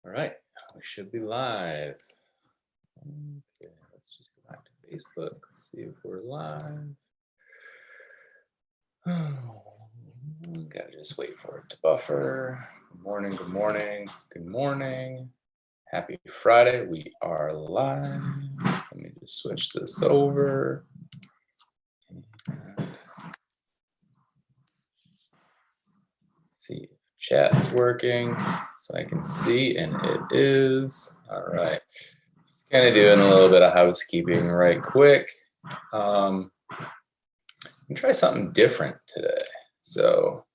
All right, we should be live. Okay, let's just go back to Facebook, see if we're live. Gotta just wait for it to buffer. Good morning, good morning, good morning. Happy Friday, we are live. Let me just switch this over. See if chat's working so I can see, and it is. All right. Kind of doing a little bit of housekeeping right quick. I'm gonna try something different today. So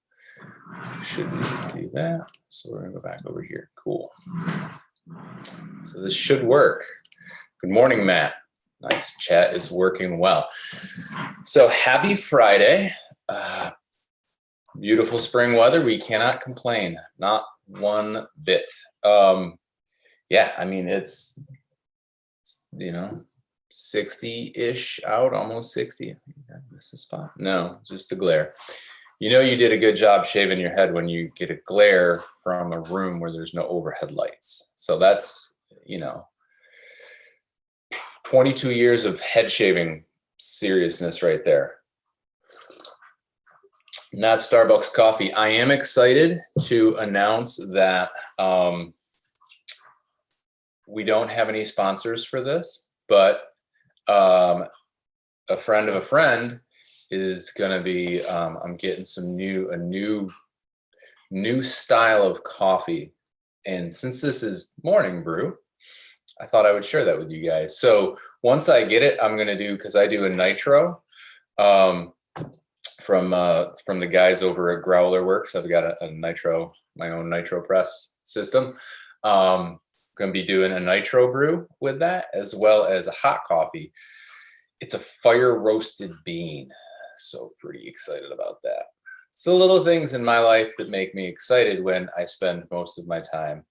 should we do that? So we're gonna go back over here. Cool. So this should work. Good morning, Matt. Nice, chat is working well. So happy Friday. Beautiful spring weather. We cannot complain, not one bit. Yeah, I mean, it's 60-ish out, almost 60. This is spot. No, just the glare. You did a good job shaving your head when you get a glare from a room where there's no overhead lights. So that's, 22 years of head shaving seriousness right there. Not Starbucks coffee. I am excited to announce that we don't have any sponsors for this, but a friend of a friend is going to be, I'm getting a new style of coffee. And since this is morning brew, I thought I would share that with you guys. So once I get it, I'm going to do, because I do a nitro from the guys over at Growler Works. I've got a nitro, my own nitro press system. Going to be doing a nitro brew with that, as well as a hot coffee. It's a fire roasted bean. So pretty excited about that. It's the little things in my life that make me excited when I spend most of my time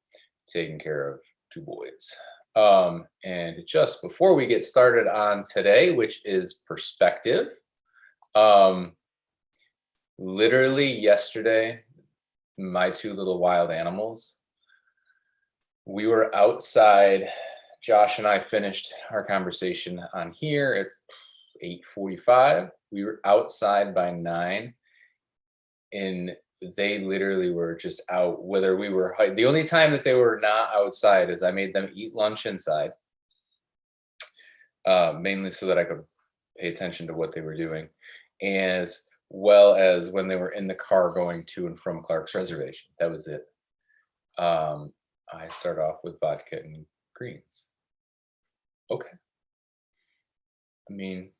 taking care of two boys. And just before we get started on today, which is perspective, literally yesterday, my two little wild animals, we were outside. Josh and I finished our conversation on here at 8:45. We were outside by 9, and they literally were just out. Whether we were, the only time that they were not outside is I made them eat lunch inside, mainly so that I could pay attention to what they were doing, as well as when they were in the car going to and from Clark's reservation. That was it. I start off with vodka and greens. Okay. I mean,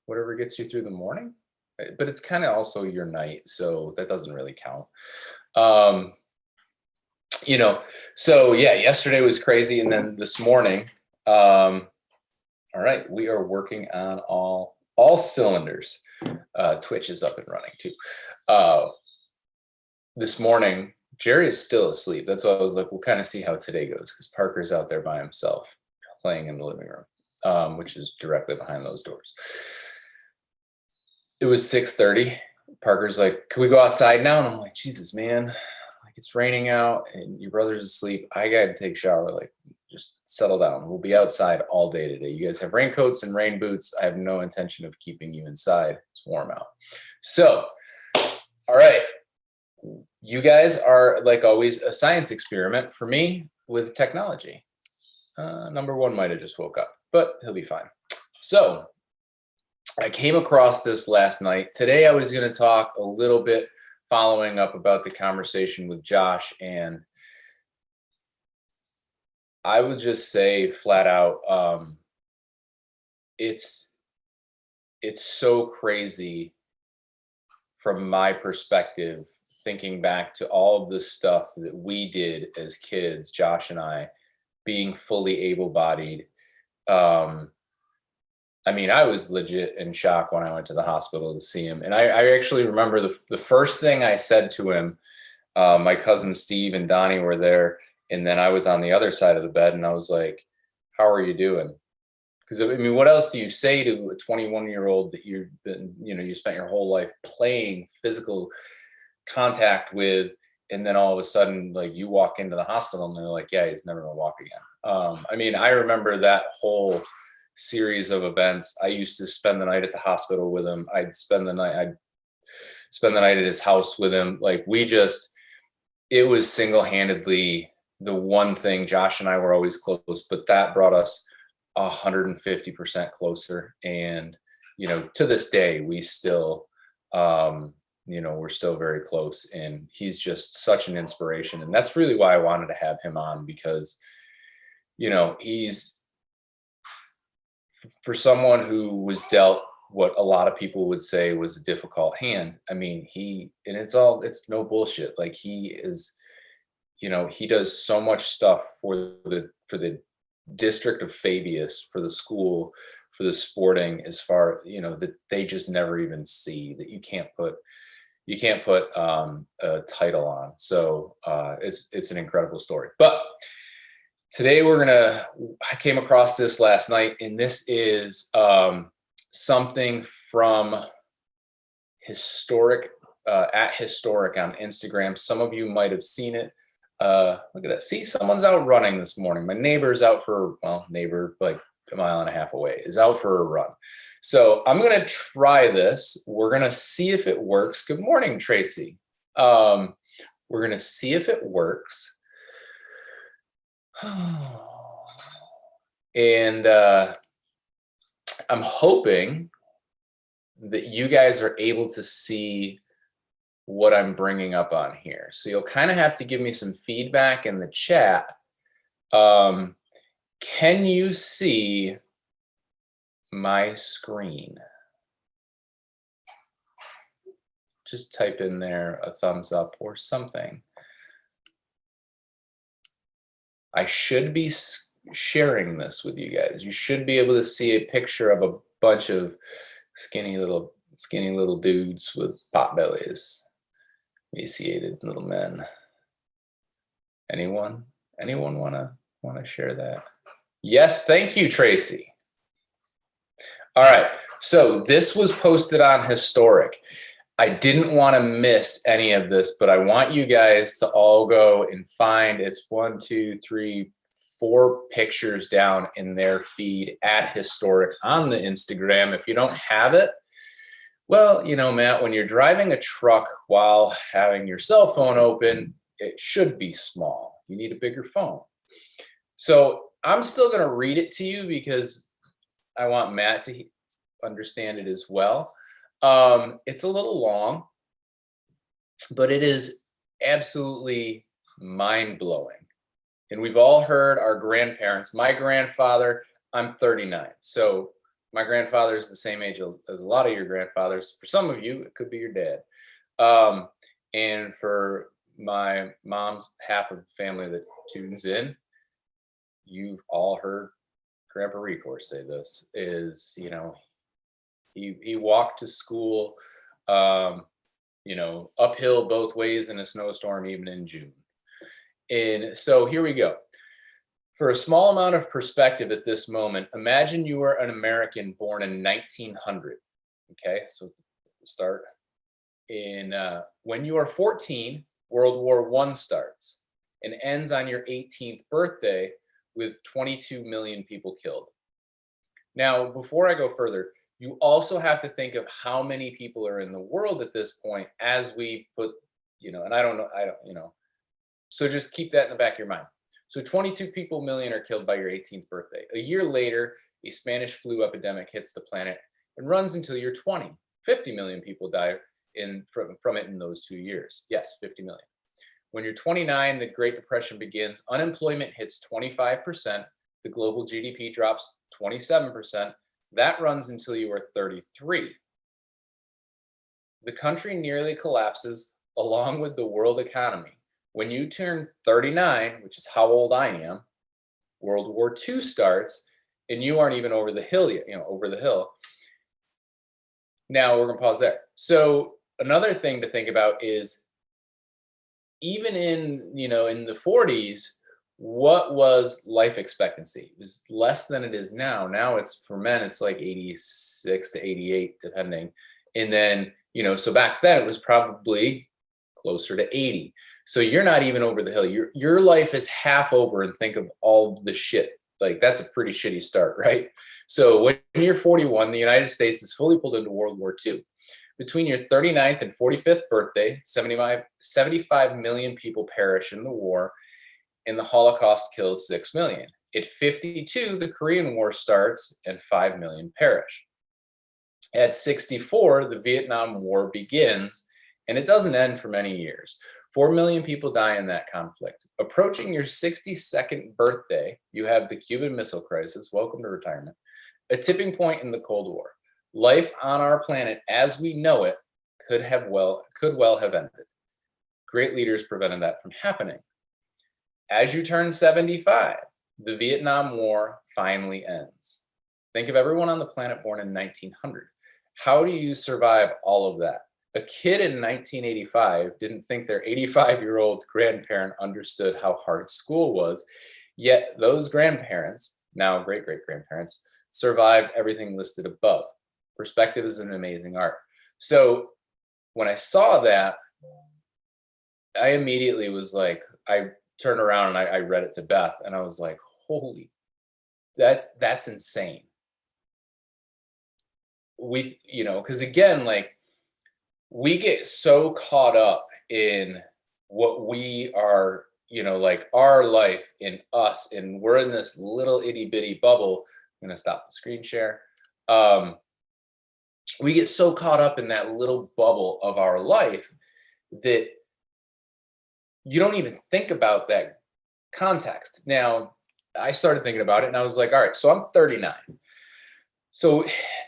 whatever gets you through the morning, but it's kind of also your night, so that doesn't really count. So yeah, yesterday was crazy, and then this morning, all right, we are working on all cylinders. Twitch is up and running too. This morning, Jerry is still asleep. That's why I was like, we'll kind of see how today goes, because Parker's out there by himself playing in the living room, which is directly behind those doors. It was 6:30. Parker's like, can we go outside now? And I'm like, Jesus, man, like it's raining out and your brother's asleep. I got to take a shower. Like, just settle down. We'll be outside all day today. You guys have raincoats and rain boots. I have no intention of keeping you inside. It's warm out. So, all right. You guys are, like always, a science experiment for me with technology. Number one might have just woke up, but he'll be fine. So I came across this last night. Today I was going to talk a little bit following up about the conversation with Josh, and I would just say flat out, it's so crazy from my perspective, thinking back to all of the stuff that we did as kids, Josh and I, being fully able-bodied. I mean, I was legit in shock when I went to the hospital to see him. And I actually remember the first thing I said to him, my cousin Steve and Donnie were there, and then I was on the other side of the bed, and I was like, how are you doing? Because, I mean, what else do you say to a 21-year-old that you spent your whole life playing physical contact with, And then all of a sudden, like you walk into the hospital and they're like, yeah, he's never gonna walk again. I mean, I remember that whole series of events. I used to spend the night at the hospital with him. I'd spend the night at his house with him. Like it was single-handedly the one thing. Josh and I were always close, but that brought us 150% closer. And, to this day, we still, we're still very close, and he's just such an inspiration. And that's really why I wanted to have him on, because, he's, for someone who was dealt what a lot of people would say was a difficult hand. I mean, it's no bullshit. Like he is, he does so much stuff for the district of Fabius, for the school, for the sporting, as far, that they just never even see, that you can't put a title on. So it's an incredible story. But today I came across this last night, and this is something from Historic, at Historic on Instagram. Some of you might have seen it. Look at that. See, someone's out running this morning. My neighbor's out neighbor like a mile and a half away is out for a run. So I'm going to try this. We're going to see if it works. Good morning, Tracy. We're going to see if it works. And I'm hoping that you guys are able to see what I'm bringing up on here. So you'll kind of have to give me some feedback in the chat. Can you see my screen? Just type in there a thumbs up or something. I should be sharing this with you guys. You should be able to see a picture of a bunch of skinny little dudes with pot bellies, emaciated little men. Anyone want to share that? Yes, thank you, Tracy. All right, so this was posted on Historic. I didn't want to miss any of this, but I want you guys to all go and find, it's 1, 2, 3, 4 pictures down in their feed at Historic on the Instagram. If you don't have it, well, Matt, when you're driving a truck while having your cell phone open, it should be small. You need a bigger phone. So I'm still going to read it to you because I want Matt to understand it as well. It's a little long, but it is absolutely mind-blowing. And we've all heard our grandparents. My grandfather, I'm 39. So my grandfather is the same age as a lot of your grandfathers. For some of you, it could be your dad. And for my mom's half of the family that tunes in, you've all heard Grandpa Record say this, is, he walked to school, uphill both ways in a snowstorm, even in June. And so here we go. For a small amount of perspective at this moment, imagine you are an American born in 1900. Okay, so start. When you are 14, World War I starts and ends on your 18th birthday with 22 million people killed. Now, before I go further, you also have to think of how many people are in the world at this point as we put, and I don't know. So just keep that in the back of your mind. So 22 million are killed by your 18th birthday. A year later, a Spanish flu epidemic hits the planet and runs until you're 20. 50 million people die from it in those 2 years. Yes, 50 million. When you're 29, the Great Depression begins. Unemployment hits 25%. The global GDP drops 27%. That runs until you are 33. The country nearly collapses along with the world economy. When you turn 39, which is how old I am, World War II starts, and you aren't even over the hill yet, over the hill. Now we're going to pause there. So another thing to think about is, even in the 40s, what was life expectancy? It was less than it is now. Now for men, it's like 86 to 88, depending. And then, so back then it was probably closer to 80. So you're not even over the hill. Your life is half over, and think of all the shit. Like that's a pretty shitty start, right? So when you're 41, the United States is fully pulled into World War II. Between your 39th and 45th birthday, 75 million people perish in the war, and the Holocaust kills 6 million. At 52, the Korean War starts and 5 million perish. At 64, the Vietnam War begins, and it doesn't end for many years. 4 million people die in that conflict. Approaching your 62nd birthday, you have the Cuban Missile Crisis. Welcome to retirement. A tipping point in the Cold War. Life on our planet as we know it could well have ended. Great leaders prevented that from happening. As you turn 75, the Vietnam War finally ends. Think of everyone on the planet born in 1900. How do you survive all of that? A kid in 1985 didn't think their 85-year-old grandparent understood how hard school was, yet those grandparents, now great-great-grandparents, survived everything listed above. Perspective is an amazing art. So when I saw that, I immediately was like, I turned around and I read it to Beth, and I was like, holy, that's insane. Because again, like we get so caught up in what we are, like our life in us, and we're in this little itty bitty bubble. I'm gonna stop the screen share. We get so caught up in that little bubble of our life that you don't even think about that context. Now, I started thinking about it and I was like, all right, so I'm 39. So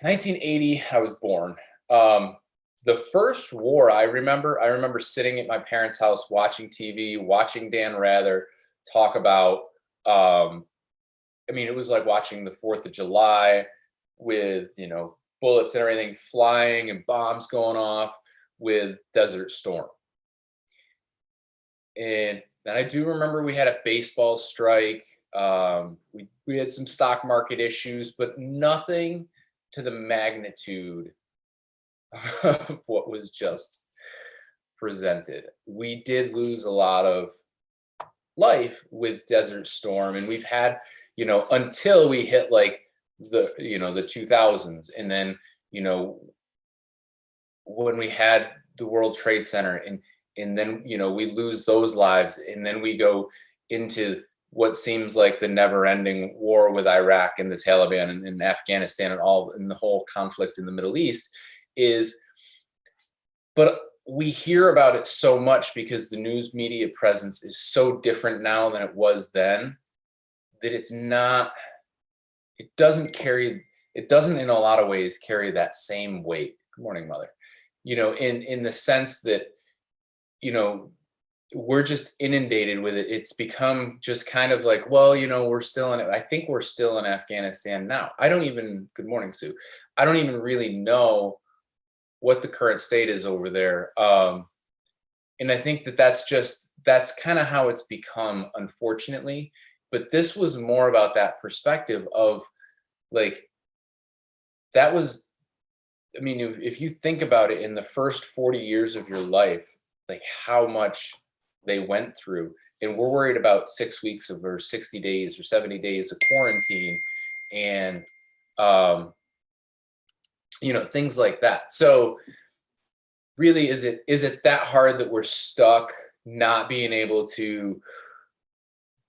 1980, I was born. The first war I remember sitting at my parents' house watching TV, watching Dan Rather talk about, it was like watching the 4th of July with, bullets and everything flying and bombs going off with Desert Storm. And then I do remember we had a baseball strike. We had some stock market issues, but nothing to the magnitude of what was just presented. We did lose a lot of life with Desert Storm, and we've had, until we hit like the 2000s, and then when we had the World Trade Center, and then we lose those lives, and then we go into what seems like the never-ending war with Iraq and the Taliban and Afghanistan and the whole conflict in the Middle East but we hear about it so much because the news media presence is so different now than it was then, that it doesn't in a lot of ways carry that same weight. Good morning, Mother. In the sense that, we're just inundated with it. It's become just kind of like, well, we're still in it. I think we're still in Afghanistan now. Good morning, Sue. I don't even really know what the current state is over there. And I think that's kind of how it's become, unfortunately. But this was more about that perspective of like, if you think about it, in the first 40 years of your life, like how much they went through, and we're worried about 6 weeks or 60 days or 70 days of quarantine, and things like that. So really, is it that hard that we're stuck not being able to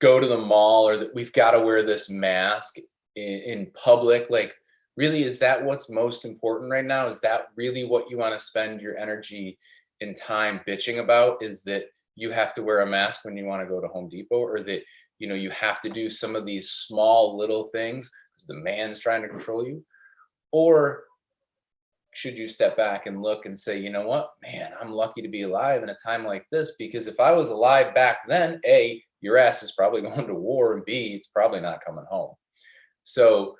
go to the mall, or that we've got to wear this mask in public? Like, really, is that what's most important right now? Is that really what you want to spend your energy and time bitching about? Is that you have to wear a mask when you want to go to Home Depot, or that you have to do some of these small little things because the man's trying to control you? Or should you step back and look and say, you know what, man, I'm lucky to be alive in a time like this, because if I was alive back then, A, your ass is probably going to war, and B, it's probably not coming home. So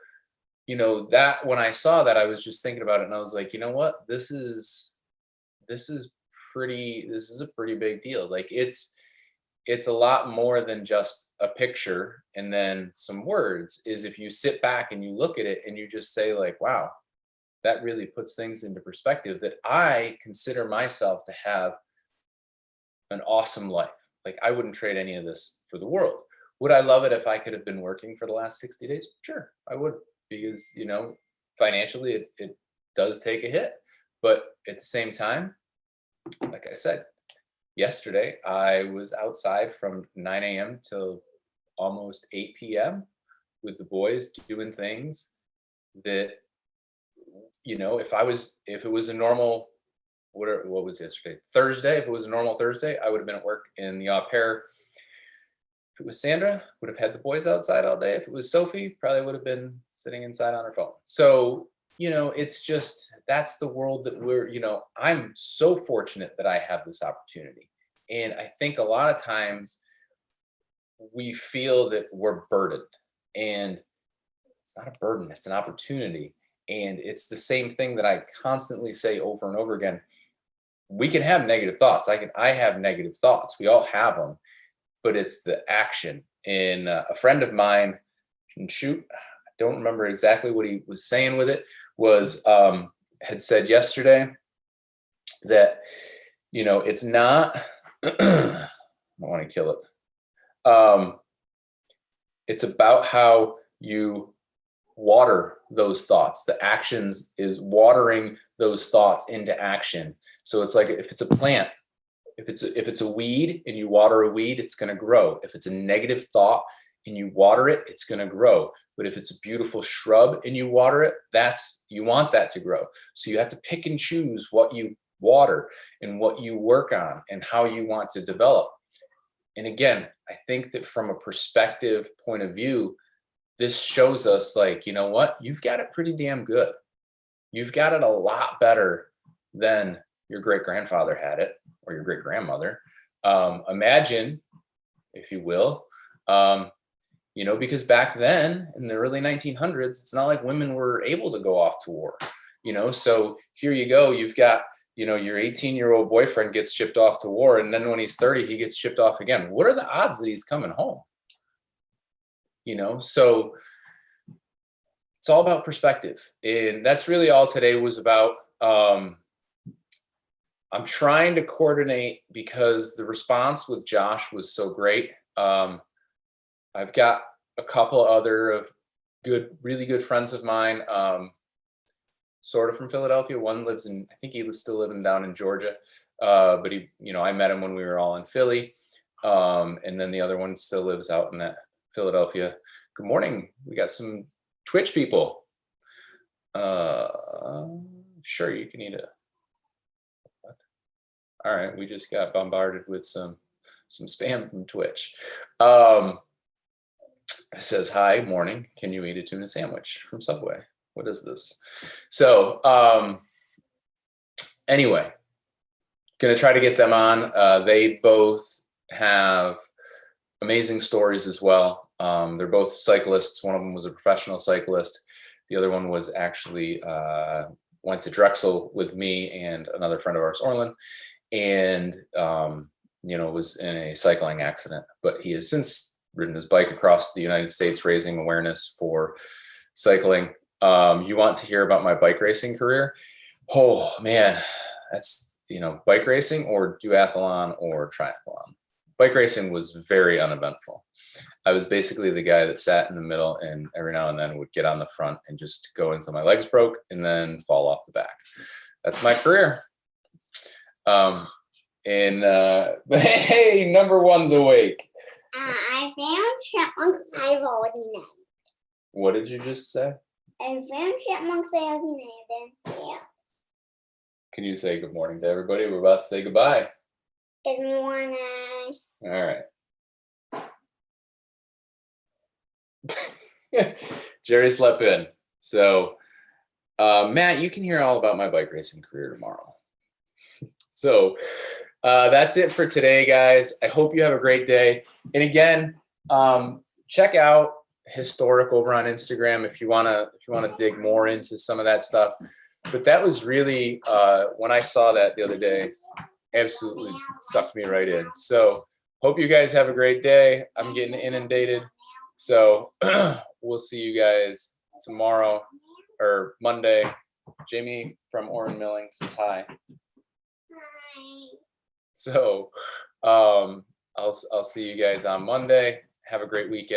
that when I saw that, I was just thinking about it, and I was like, you know what, this is a pretty big deal. Like it's a lot more than just a picture and then some words. Is if you sit back and you look at it and you just say like, wow, that really puts things into perspective, that I consider myself to have an awesome life. Like, I wouldn't trade any of this for the world. Would I love it if I could have been working for the last 60 days? Sure, I would, because, financially it does take a hit. But at the same time, like I said, yesterday I was outside from 9 a.m. till almost 8 p.m. with the boys doing things that, if it was a normal, what was yesterday? Thursday. If it was a normal Thursday, I would have been at work in the au pair. If it was Sandra, would have had the boys outside all day. If it was Sophie, probably would have been sitting inside on her phone. So, it's just, that's the world that I'm so fortunate that I have this opportunity. And I think a lot of times we feel that we're burdened, and it's not a burden, it's an opportunity. And it's the same thing that I constantly say over and over again. We can have negative thoughts. I have negative thoughts. We all have them, but it's the action. And a friend of mine, and shoot, I don't remember exactly what he was saying with it, was had said yesterday that, it's not, I don't want to kill it. It's about how you water those thoughts. The actions is watering those thoughts into action. So it's like, if it's a plant, if it's a weed and you water a weed, it's going to grow. If it's a negative thought and you water it, it's going to grow. But if it's a beautiful shrub and you water it, you want that to grow. So you have to pick and choose what you water and what you work on and how you want to develop. And again, I think that from a perspective point of view, this shows us, like, you know what? You've got it pretty damn good. You've got it a lot better than your great grandfather had it, or your great grandmother. Imagine, if you will, because back then in the early 1900s, it's not like women were able to go off to war. So here you go. You've got, your 18-year-old boyfriend gets shipped off to war, and then when he's 30, he gets shipped off again. What are the odds that he's coming home? So it's all about perspective. And that's really all today was about. I'm trying to coordinate, because the response with Josh was so great. I've got a couple other of really good friends of mine, sort of from Philadelphia. One lives I think he was still living down in Georgia. But he, I met him when we were all in Philly. And then the other one still lives out in that Philadelphia. Good morning. We got some Twitch people. Sure, you can eat it. All right, we just got bombarded with some spam from Twitch. It says, hi, morning. Can you eat a tuna sandwich from Subway? What is this? So anyway, gonna try to get them on. They both have amazing stories as well. They're both cyclists. One of them was a professional cyclist. The other one was actually went to Drexel with me and another friend of ours, Orlin, and was in a cycling accident. But he has since ridden his bike across the United States, raising awareness for cycling. You want to hear about my bike racing career? Oh man, that's bike racing or duathlon or triathlon. Bike racing was very uneventful. I was basically the guy that sat in the middle and every now and then would get on the front and just go until my legs broke and then fall off the back. That's my career. But hey, number one's awake. I found chipmunks I've already named. What did you just say? I found chipmunks I already named. Yeah. Can you say good morning to everybody? We're about to say goodbye. Good morning. All right. Jerry slept in. So, Matt, you can hear all about my bike racing career tomorrow. So that's it for today, guys. I hope you have a great day. And again, check out Historic over on Instagram if you wanna dig more into some of that stuff. But that was really when I saw that the other day, absolutely sucked me right in. So hope you guys have a great day. I'm getting inundated. So we'll see you guys tomorrow or Monday. Jamie from Orrin Milling says hi. Hi. So I'll see you guys on Monday. Have a great weekend.